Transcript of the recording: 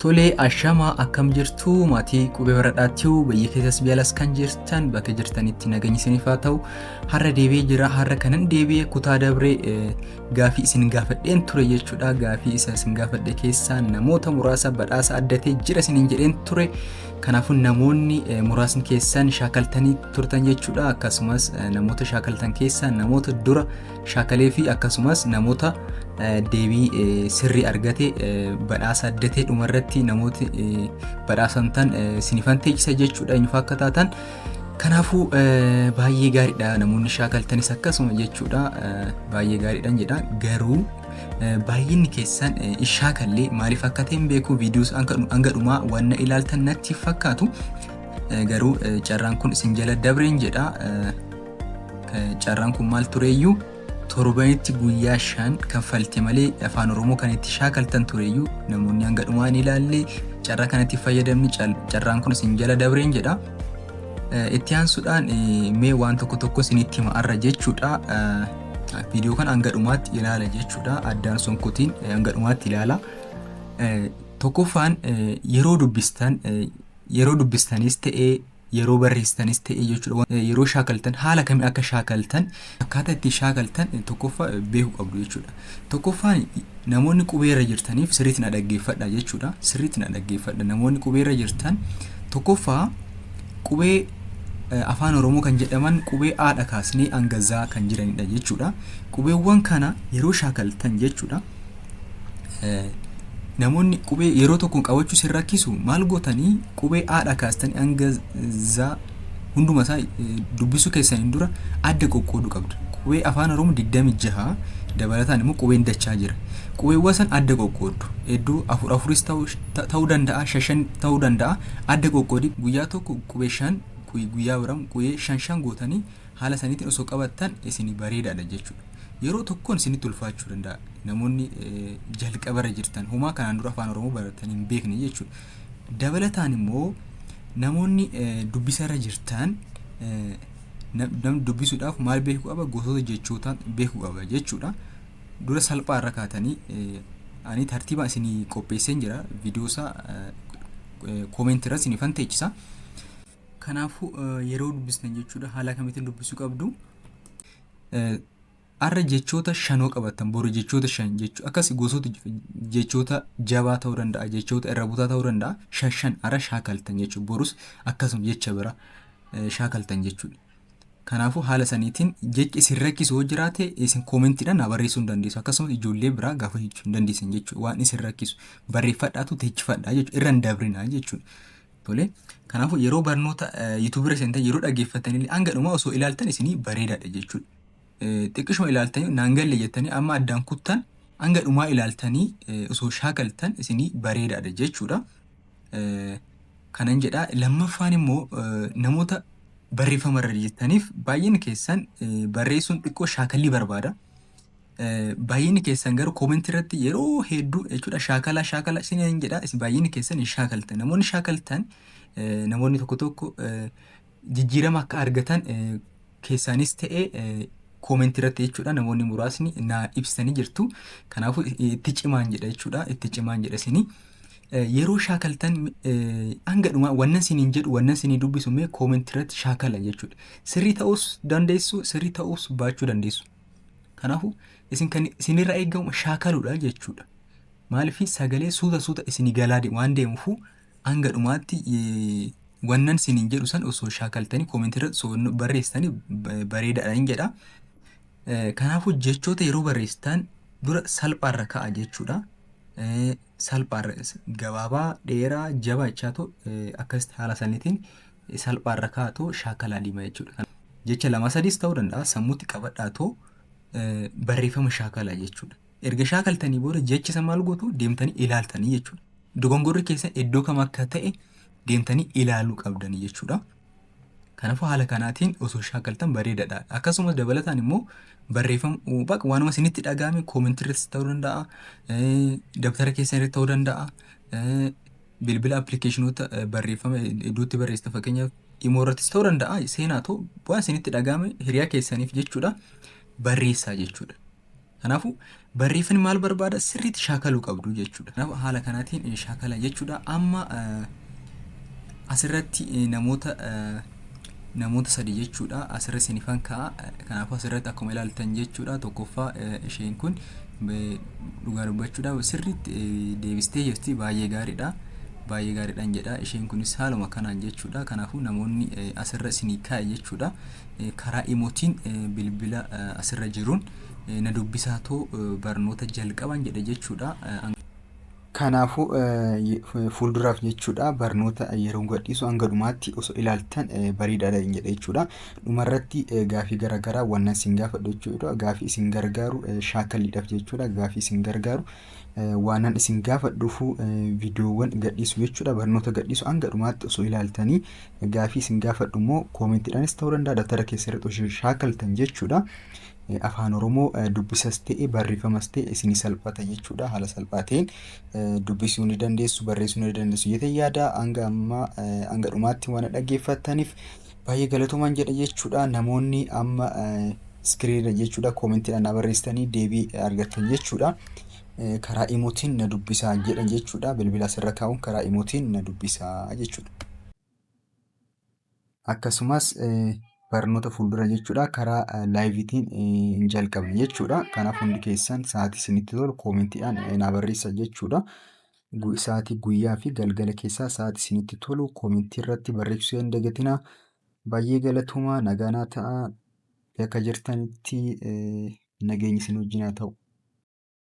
Tolee ashamaa akkam jirtu maatii qubee baradhaattiu biyya keessas biyyalas kan jirtan bakka jirtanitti nageenyi isiniif haa ta'u. Har'a deebi'ee jira. Har'a kanan deebi'ee kutaa dabree gaafii isin gaafadheen ture jechuudha. Gaafii isa isin gaafadhe keessaa namoota muraasa badhaasa addatee jira isiniin jedheen ture. Kanaafuu namoonni muraasni keessan shaakaltanii turtan jechuudha. Akkasumas namoota shaakaltan keessaa namoota dura shaakalee fi akkasumas namoota deebii sirrii argate badhaasa addatee dhumarratti namooti badhaasamtan sinifan teechisa jechuudha inni fakka taatan. Kanaafuu baay'ee gaariidha namoonni shaakaltanis akkasuma jechuudha. Baay'ee gaariidhaan jedha. Garuu baay'inni keessan shaakallee maaliif akka ta'e hin beeku. Viidiyoos hanga dhumaa wanna ilaaltan natti fakkaatu. Garuu carraan kun isin jala dabreen jedha. Carraan kun maal tureeyyuu torbanitti guyyaa 5 kanfalte malee afaan oromoo kan itti shaakaltan tureeyyuu namoonni hanga dhumaa ni ilaalle carraa kanatti fayyadamni carraan kun isin jala dabreen jedha. Itti aansuudhaan mee waan tokko isinitti hima arra jechuudha. Viidiyoo kan hanga dhumaatti ilaala jechuudha. Addaan sonkotiin hanga dhumaatti ilaala. Tokkoffaan yeroo dubbistanis ta'ee yeroo barreessanis ta'ee jechuudha. Yeroo shaakaltan haala kamiin akka shaakaltan akkaataa itti shaakaltan tokkoffaa beekuu qabdu jechuudha. Tokkoffaan namoonni qubee irra jirtaniif sirriitti na dhaggeeffadha jechuudha. Sirriitti na dhaggeeffadha. Namoonni qubee irra jirtan tokkoffaa qubee afaan oromoo kan jedhaman qubee aadha kaasnee hanga zaa kan jiranidha jechuudha. Qubeewwan kana yeroo shaakaltan jechuudha. Namoonni qubee yeroo tokko qabachuu sin rakkisu maal gootanii qubee aadha kaastanii hanga zaa hunduma isaa dubbisuu keessaniin dura adda qoqqooduu qabdu. Qubee afaan oromoo 26 dabalataan immoo qubeen dachaa jira. Qubeewwan san adda qoqqooddu. Hedduu afuris ta'uu danda'a, 5 ta'uu danda'a. Adda qoqqoodii guyyaa tokko qubee 5 guyyaa biraa qubee 5 gootanii haala saniitiin osoo qabattan isin bareedaadha jechuudha. Yeroo tokkoon isinitti ulfaachuu danda'a. Namoonni jalqabarra jirtan homaa kanaan dura afaan oromoo baratanii hin beekne jechuudha. Dabalataan immoo namoonni dubbisarra jirtan namni dubbisuudhaaf maal beekuu qaba? Gosoota jechootaa beekuu qaba jechuudha. Dura salphaarra kaatanii ani tartiiba isinii qopheesseen jira. Viidiyoosaa koomentirra isinifan teechisa. Kanaafuu yeroo dubbistan jechuudha haala kamiitiin dubbisuu qabdu? Arra jechoota 5 qabatan boru jechoota 5 jechuudha. Akkas gosoota jechoota jabaa ta'uu danda'a, jechoota irra butaa ta'uu danda'a. 5 arra shaakaltan jechuudha. Borus akkasuma jecha bira shaakaltan jechuudha. Kanaafuu haala saniitiin jechi isin rakkisu jiraate isin koomentiidhaan barreessuu hin dandeessu. Akkasumas ijoollee biraa gaafachuu hin dandeessan jechuudha. Waan isin rakkisu barreeffadhaatu teechifadhaa jechuudha. Irra hin dabrinaa jechuudha. Tolee. Kanaafuu yeroo barnoota YouTube irra seentan yeroo dhaggeeffatanii hanga dhumaa osoo ilaaltan isinii bareedaadha jechuudha. Xiqqishuma ilaaltanii naan galle jettanii amma addaan kuttan hanga dhumaa ilaaltanii osoo shaakaltan isinii bareedaadha jechuudha. Kanan jedha. Lammaffaan immoo namoota barreeffama irra jettaniif baay'een keessan barreessuun xiqqoo shaakallii barbaada. Baay'een keessan garuu koomentii irratti yeroo hedduu jechuudha shaakala isiniin jedha. Isin baay'een keessan hin shaakaltan. Namoonni shaakaltan namoonni tokko jijjiirama akka argatan keessaanis ta'ee koomentii irratti jechuudha. Namoonni muraasni na ibsanii jirtu. Kanaafuu itti cimaan jedha jechuudha. Itti cimaan jedha isinii. Yeroo shaakaltan hanga dhumaa wannan isiniin jedhu wannan isinii dubbisu mee koomentii irratti shaakala jechuudha. Sirrii ta'uus dandeessu, sirrii ta'uus baachuu dandeessu. Kanaafuu isin kan isinirraa eegamu shaakaluudha jechuudha. Maaliif sagalee suuta isinii galaa waan deemuufu hanga dhumaatti wannan isiniin jedhu san osoo shaakaltanii koomentii irratti osoo barreessitanii bareedaadhaan jedha. Kanaafuu jechoota yeroo barreessitan dura salphaarra ka'a jechuudha. Salphaarra gabaabaa dheeraa jabaa jechaatu akkasitti haala saniitiin salphaarra kaa'atoo shaakalaa diimaa jechuudha. Jecha 2-3 ta'uu danda'a. Sammuutti qabadhaatoo barreeffama shaakalaa jechuudha. Erga shaakaltanii booda jecha isa maal gootu deemtanii ilaaltanii jechuudha. Dogongorri keessan iddoo kam akka ta'e deemtanii ilaaluu qabdanii jechuudha. Kanaafuu haala kanaatiin osoo shaakaltan bareedaadha. Akkasumas dabalataan immoo barreeffama baqa waanuma isinitti dhagahame koomentii irratti ta'uu danda'a. Dabtara keessan irratti ta'uu danda'a. Bilbila appilikeeshinoota barreeffama iddootti barreessitan fakkeenyaaf Imo irrattis ta'uu danda'a. Seenaa ta'u waan isinitti dhagahame hiriyaa keessaniif jechuudha barreessaa jechuudha. Kanaafuu barreeffamni maal barbaada sirriitti shaakaluu qabdu jechuudha. Kanaaf haala kanaatiin shaakala jechuudha. Amma asirratti namoota sadii jechuudha asirra sinifan ka'a. Kanaafuu asirratti akkuma ilaaltan jechuudha tokkoffaa isheen kun dhugaa dubbachuudhaaf sirriitti deebistee jirti baay'ee gaariidha. Baay'ee gaariidhaan jedha isheen kunis haaluma kanaan jechuudha. Kanaafuu namoonni asirra isinii kaa'e jechuudha karaa imootiin bilbila asirra jiruun na dubbisaa too barnoota jalqaban jedhe jechuudha. Kanaafuu fuulduraaf jechuudha barnoota yeroo gadhiisu hanga dhumaatti osoo ilaaltan bareedaadha jedha jechuudha. Dhumarratti gaafii garaagaraa waan isin gaafadhu jechuudha. Gaafii isin gargaaru shaakaliidhaaf jechuudha. Gaafii isin gargaaru waan isin gaafadhuufu viidiyoowwan gadhiisu jechuudha. Barnoota gadhiisu hanga dhumaatti osoo ilaaltanii gaafii isin gaafadhu immoo koomentiidhaanis ta'uu danda'a daftara keessatti osoo shaakaltan jechuudha. Afaan Oromoo dubbisas ta'e barreeffamas ta'e isinii salphata jechuudha. Haala salphaa ta'een dubbisuu ni dandeessu, barreessuu ni dandeessu jettee yaada hanga dhumaatti waan dhaggeeffattaniif baay'ee galatoomaan jedha jechuudha. Namoonni amma iskiriinirra jechuudha koomentiidhaan na barreessitanii deebii argattan jechuudha. Karaa imootiin na dubbisaa jedhan jechuudha. Bilbila asirra kaa'uun karaa imootiin na dubbisaa jechuudha. Akkasumas barnoota fuuldura jechuudha karaa laayiviitiin hin jalqabne jechuudha. Kanaaf hundi keessan sa'aatii isinitti tolu koomentiidhaan na barreessaa jechuudha. Sa'aatii guyyaa fi galgala keessaa sa'aatii isinitti tolu koomentii irratti barreessuu hin dagatinaa. Baay'ee galatoomaa nagaan ta'a. Bakka jirtanitti nageenyi isin wajjin haa ta'u.